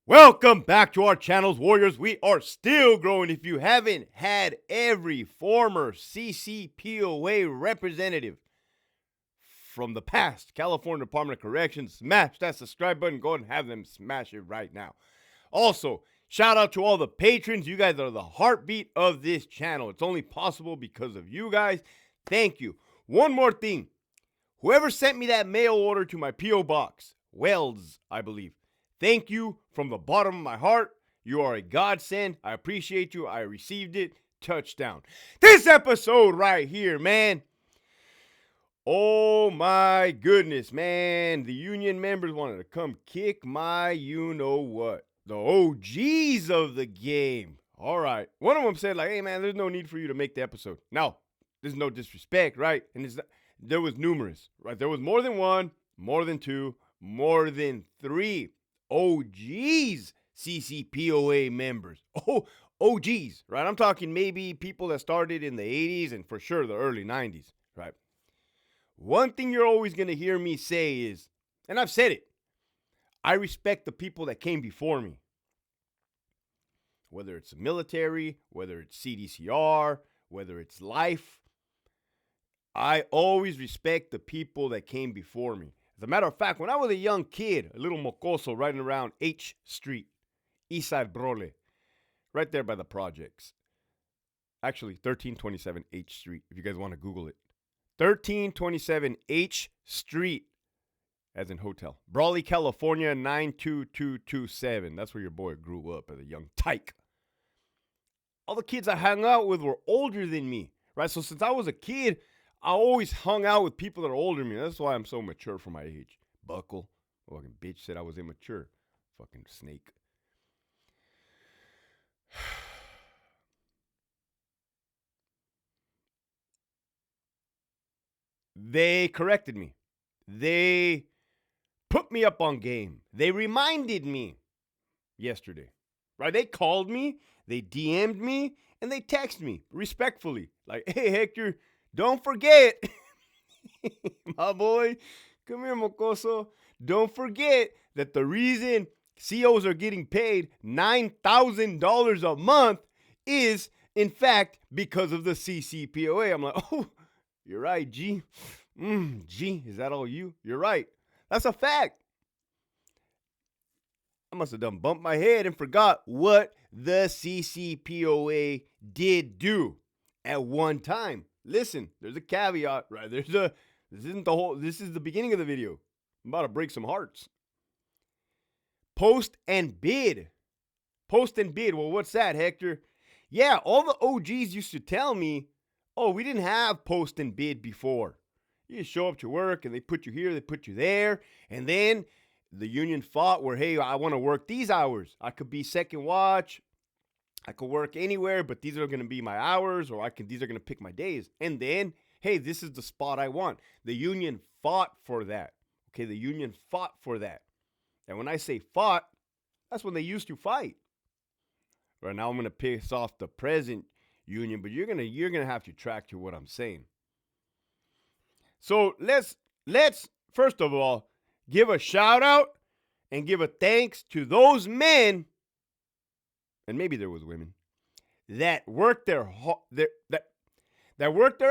Welcome back to our channels, Warriors. We are still growing. If you haven't had every former CCPOA representative from the past California Department of Corrections, smash that subscribe button. Go ahead and have them smash it right now. Also, shout out to all the patrons. You guys are the heartbeat of this channel. It's only possible because of you guys. Thank you. One more thing. Whoever sent me that mail order to my P.O. Box, Wells, I believe. Thank you from the bottom of my heart. You are a godsend. I appreciate you. I received it. Touchdown. This episode right here, man. Oh my goodness, man. The union members wanted to come kick my you-know-what. The OGs of the game. All right. One of them said, like, hey, man, there's no need for you to make the episode. Now, there's no disrespect, right? And there was numerous, right? There was more than one, more than two, more than three OGs CCPOA members. Oh, OGs, right? I'm talking maybe people that started in the 80s and for sure the early 90s, right? One thing you're always going to hear me say is, and I've said it, I respect the people that came before me. Whether it's the military, whether it's CDCR, whether it's life, I always respect the people that came before me. As a matter of fact, when I was a young kid, a little mocoso riding around H Street, Eastside Brole, right there by the projects. Actually, 1327 H Street, if you guys want to Google it. 1327 H Street, as in hotel. Brawley, California, 92227. That's where your boy grew up as a young tyke. All the kids I hung out with were older than me, right? So since I was a kid, I always hung out with people that are older than me. That's why I'm so mature for my age. Buckle. Fucking bitch said I was immature. Fucking snake. They corrected me. They put me up on game. They reminded me yesterday, right? They called me, they DM'd me, and they texted me respectfully. Like, hey, Hector, don't forget, my boy, come here, mocoso. Don't forget that the reason COs are getting paid $9,000 a month is, in fact, because of the CCPOA. I'm like, oh, you're right, G. G, is that all you? You're right. That's a fact. I must have done bumped my head and forgot what the CCPOA did do at one time. Listen, there's a caveat, right? This is the beginning of the video. I'm about to break some hearts. Post and bid. Post and bid. Well, what's that, Hector? Yeah, all the OGs used to tell me, oh, we didn't have post and bid before. You just show up to work and they put you here, they put you there. And then the union fought where, hey, I want to work these hours. I could be second watch. I could work anywhere, but these are going to be my hours, or these are going to pick my days. And then, hey, this is the spot I want. The union fought for that. Okay, the union fought for that. And when I say fought, that's when they used to fight. Right now I'm going to piss off the present union, but you're going to have to track to what I'm saying. So let's first of all give a shout out and give a thanks to those men, and maybe there was women, that worked their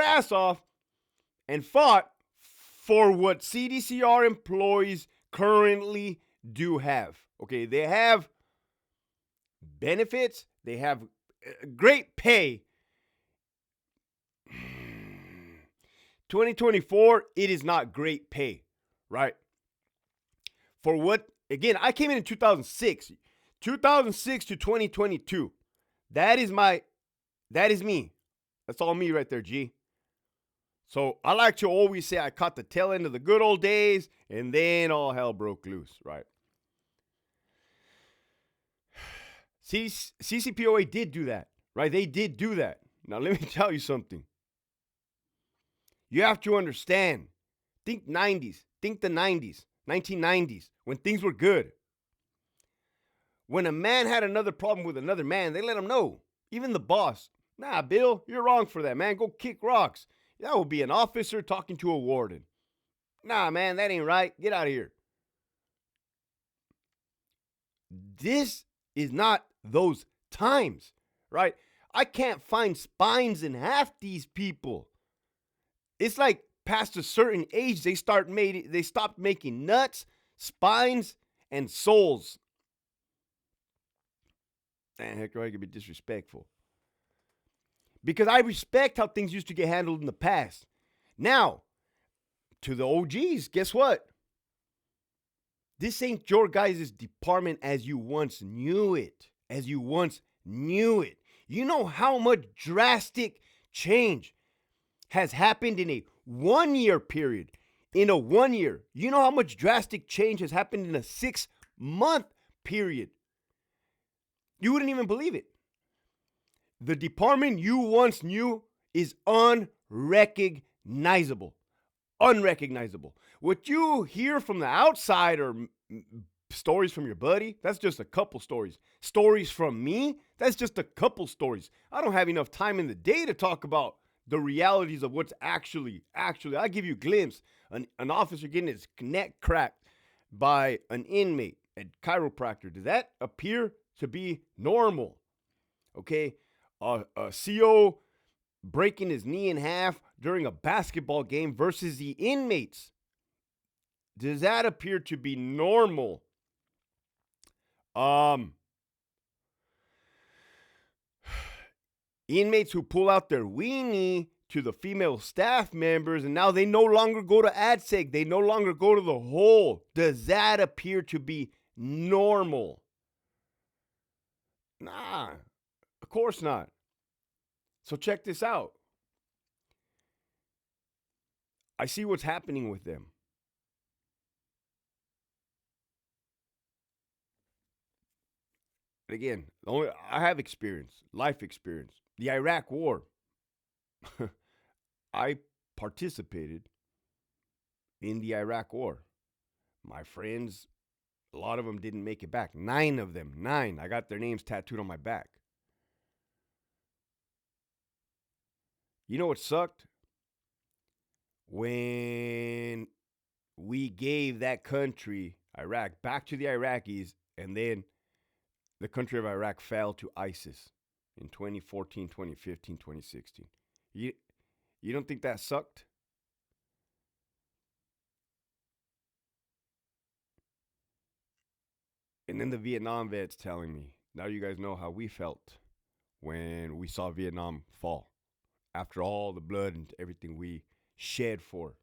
ass off and fought for what CDCR employees currently do have. Okay, they have benefits, they have great pay. 2024, it is not great pay, right? For what, again, I came in 2006. 2006 to 2022. That is me. That's all me right there, G. So I like to always say I caught the tail end of the good old days, and then all hell broke loose, right? CCPOA did do that, right? They did do that. Now let me tell you something. You have to understand. Think 90s. Think the 90s, 1990s, when things were good. When a man had another problem with another man, they let him know. Even the boss. Nah, Bill, you're wrong for that, man. Go kick rocks. That would be an officer talking to a warden. Nah, man, that ain't right. Get out of here. This is not those times, right? I can't find spines in half these people. It's like past a certain age, they stopped making nuts, spines, and souls. Man, Hector, I could be disrespectful. Because I respect how things used to get handled in the past. Now, to the OGs, guess what? This ain't your guys' department as you once knew it. As you once knew it. You know how much drastic change has happened in a 1 year period. In a 1 year. You know how much drastic change has happened in a 6-month period. You wouldn't even believe it. The department you once knew is unrecognizable. Unrecognizable. What you hear from the outside or stories from your buddy, that's just a couple stories. Stories from me, that's just a couple stories. I don't have enough time in the day to talk about the realities of what's actually. I give you a glimpse. An officer getting his neck cracked by an inmate at chiropractor. Does that appear to be normal? Okay, a CO breaking his knee in half during a basketball game versus the inmates. Does that appear to be normal? Inmates who pull out their weenie to the female staff members and now they no longer go to ADSEG. They no longer go to the hole. Does that appear to be normal? Nah, of course not. So check this out. I see what's happening with them. Again, I have experience, life experience. The Iraq War. I participated in the Iraq War. My friends, a lot of them didn't make it back. 9 of them, 9. I got their names tattooed on my back. You know what sucked? When we gave that country, Iraq, back to the Iraqis, and then the country of Iraq fell to ISIS in 2014, 2015, 2016. You don't think that sucked? And then the Vietnam vets telling me, now you guys know how we felt when we saw Vietnam fall. After all the blood and everything we shed for.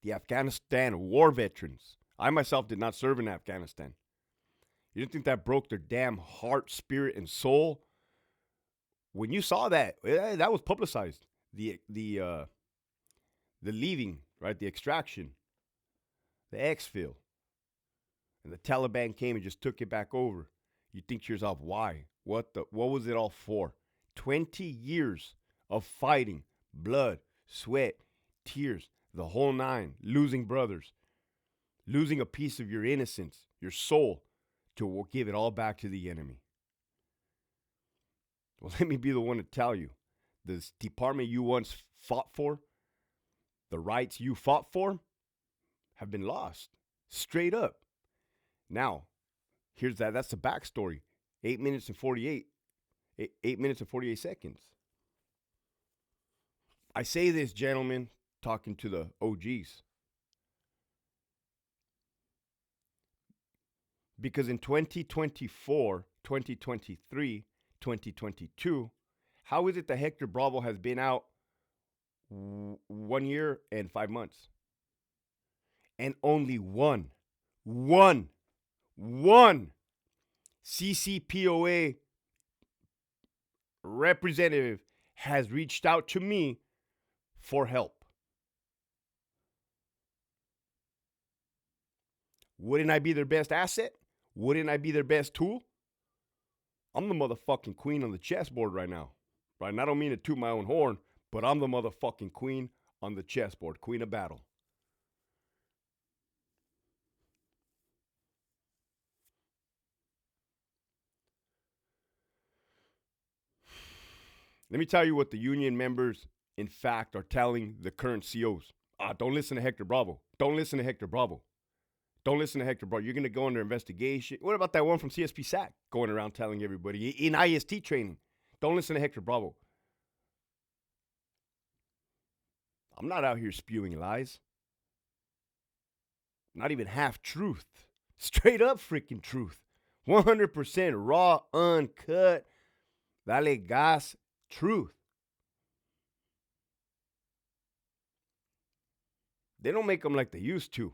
The Afghanistan war veterans. I myself did not serve in Afghanistan. You don't think that broke their damn heart, spirit, and soul? When you saw that, that was publicized. The leaving, right? The extraction, the exfil, and the Taliban came and just took it back over. You think to yourself, why? What was it all for? 20 years of fighting, blood, sweat, tears, the whole nine, losing brothers, losing a piece of your innocence, your soul, to give it all back to the enemy. Well, let me be the one to tell you, this department you once fought for, the rights you fought for, have been lost, straight up. Now, here's that. That's the backstory. 8 minutes and 48 seconds. I say this, gentlemen, talking to the OGs, because in 2024, 2023, 2022, how is it that Hector Bravo has been out 1 year and 5 months? And only one CCPOA representative has reached out to me for help. Wouldn't I be their best asset? Wouldn't I be their best tool? I'm the motherfucking queen on the chessboard right now. Right? And I don't mean to toot my own horn, but I'm the motherfucking queen on the chessboard, queen of battle. Let me tell you what the union members, in fact, are telling the current COs. Don't listen to Hector Bravo. Don't listen to Hector Bravo. Don't listen to Hector, bro. You're going to go under investigation. What about that one from CSP SAC going around telling everybody in IST training? Don't listen to Hector Bravo. I'm not out here spewing lies. Not even half truth. Straight up freaking truth. 100% raw, uncut, dale gas truth. They don't make them like they used to.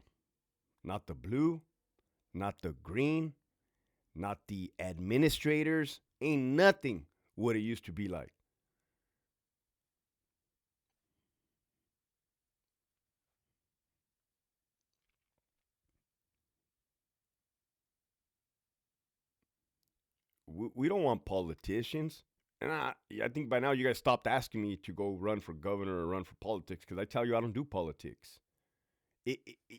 Not the blue, not the green, not the administrators. Ain't nothing what it used to be like. We don't want politicians. And I think by now you guys stopped asking me to go run for governor or run for politics because I tell you I don't do politics.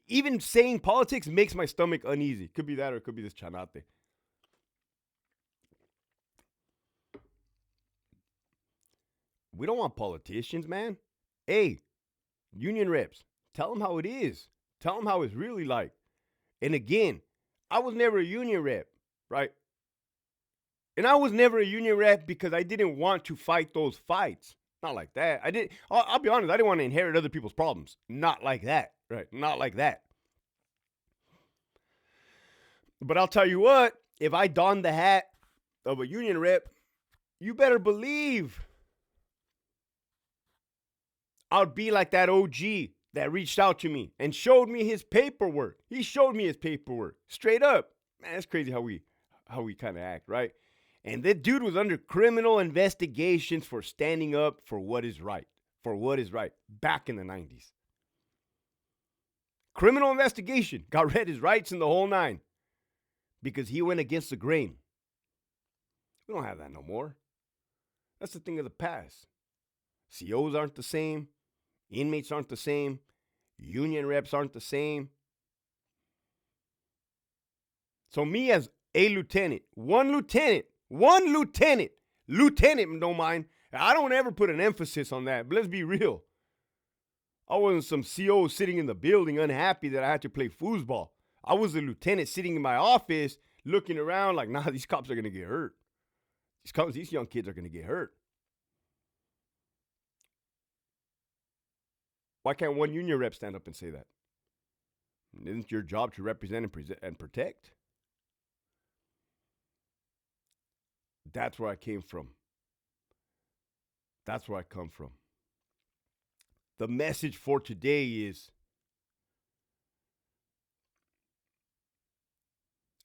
Even saying politics makes my stomach uneasy. Could be that or it could be this chanate. We don't want politicians, man. Hey, union reps, tell them how it is. Tell them how it's really like. And again, I was never a union rep, right? And I was never a union rep because I didn't want to fight those fights. Not like that. I'll be honest, I didn't want to inherit other people's problems. Not like that, right? Not like that. But I'll tell you what, if I donned the hat of a union rep, you better believe I'd be like that OG that reached out to me and showed me his paperwork. He showed me his paperwork straight up. Man, that's crazy how we kind of act, right? And that dude was under criminal investigations for standing up for what is right. For what is right. Back in the 90s. Criminal investigation. Got read his rights in the whole nine. Because he went against the grain. We don't have that no more. That's the thing of the past. COs aren't the same. Inmates aren't the same. Union reps aren't the same. So me as a lieutenant, one lieutenant, don't mind. I don't ever put an emphasis on that, but let's be real. I wasn't some CO sitting in the building unhappy that I had to play foosball. I was a lieutenant sitting in my office looking around like, nah, these cops are going to get hurt. These young kids are going to get hurt. Why can't one union rep stand up and say that? Isn't your job to represent and protect? That's where I came from. That's where I come from. The message for today is,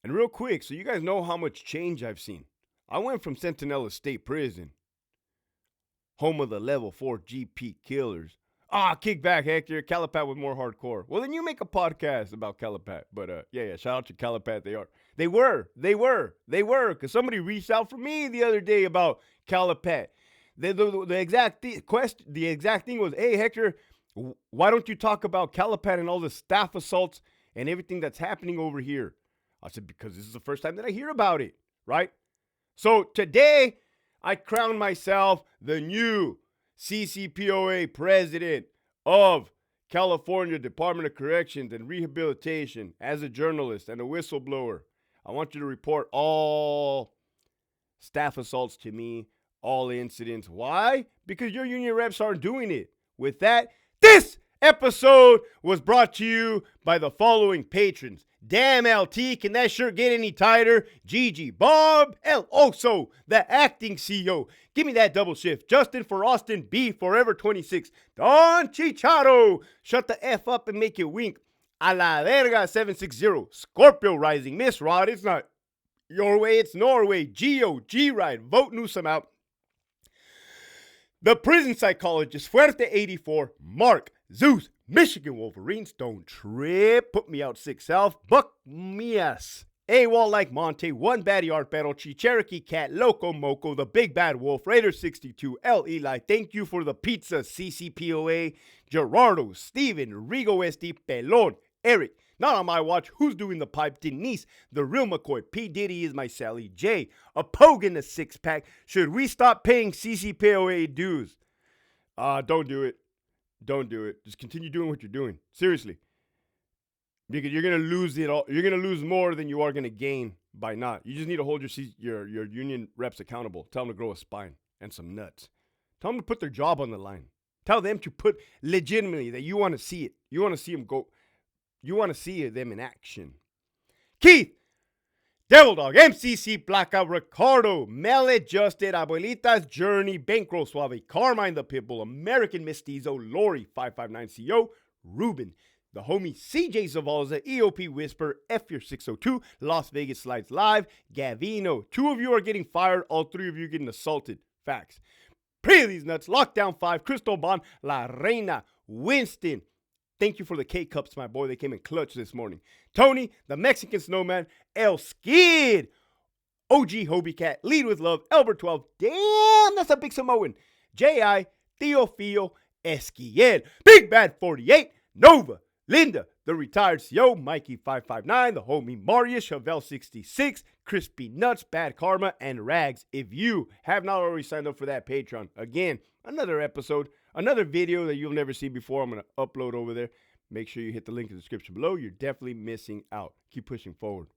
and real quick, so you guys know how much change I've seen. I went from Centinela State Prison, home of the level 4 GP killers. Kick back, Hector. Calipat was more hardcore. Well, then you make a podcast about Calipat. But yeah, shout out to Calipat. They were. Because somebody reached out for me the other day about Calipat. The exact thing was, hey, Hector, why don't you talk about Calipat and all the staff assaults and everything that's happening over here? I said, because this is the first time that I hear about it, right? So today, I crown myself the new CCPOA president of California Department of Corrections and Rehabilitation as a journalist and a whistleblower. I want you to report all staff assaults to me, all incidents. Why? Because your union reps aren't doing it. With that, this episode was brought to you by the following patrons. Damn, LT, can that shirt get any tighter? Gigi, Bob, El Oso, the acting CEO. Give me that double shift. Justin for Austin, B, Forever 26. Don Chicharo, shut the F up and make it wink. A la verga 760. Scorpio Rising, Miss Rod, it's not your way, it's Norway. Geo, G-Ride, vote Newsom out. The prison psychologist, Fuerte 84, Mark, Zeus, Michigan Wolverines, don't trip, put me out 6 South, Buck Mias, AWOL like Monte, One Baddie Art Battle, Cherokee Cat, Loco Moco, The Big Bad Wolf, Raider 62, L Eli, thank you for the pizza, CCPOA, Gerardo, Steven, Rigo SD, Pelon, Eric, not on my watch, who's doing the pipe, Denise, The Real McCoy, P. Diddy is my Sally, J, a Pogue in the 6-pack, should we stop paying CCPOA dues? Don't do it. Don't do it. Just continue doing what you're doing. Seriously. You're gonna lose it all. You're gonna lose more than you are gonna gain by not. You just need to hold your union reps accountable. Tell them to grow a spine and some nuts. Tell them to put their job on the line. Tell them to put legitimately that you want to see it. You want to see them go. You want to see them in action. Keith, Devil Dog, MCC, Blackout, Ricardo, Maladjusted, Abuelita's Journey, Bankroll Suave, Carmine the Pitbull, American Mestizo, Lori, 559CO, Ruben, the homie CJ Zavalza, EOP Whisper, F your 602, Las Vegas Slides Live, Gavino. 2 of you are getting fired, all 3 of you getting assaulted. Facts. Pray these nuts. Lockdown 5, Crystal Bond, La Reina, Winston. Thank you for the K-Cups, my boy. They came in clutch this morning. Tony, the Mexican Snowman, El Skid, OG Hobie Cat, Lead with Love, Elbert 12. Damn, that's a big Samoan. J.I., Teofio, Esquiel, Big Bad 48, Nova, Linda, the retired CO, Mikey 559, the homie Marius, Chevelle 66, Crispy Nuts, Bad Karma, and Rags. If you have not already signed up for that Patreon, again, another episode, another video that you'll never see before, I'm going to upload over there. Make sure you hit the link in the description below. You're definitely missing out. Keep pushing forward.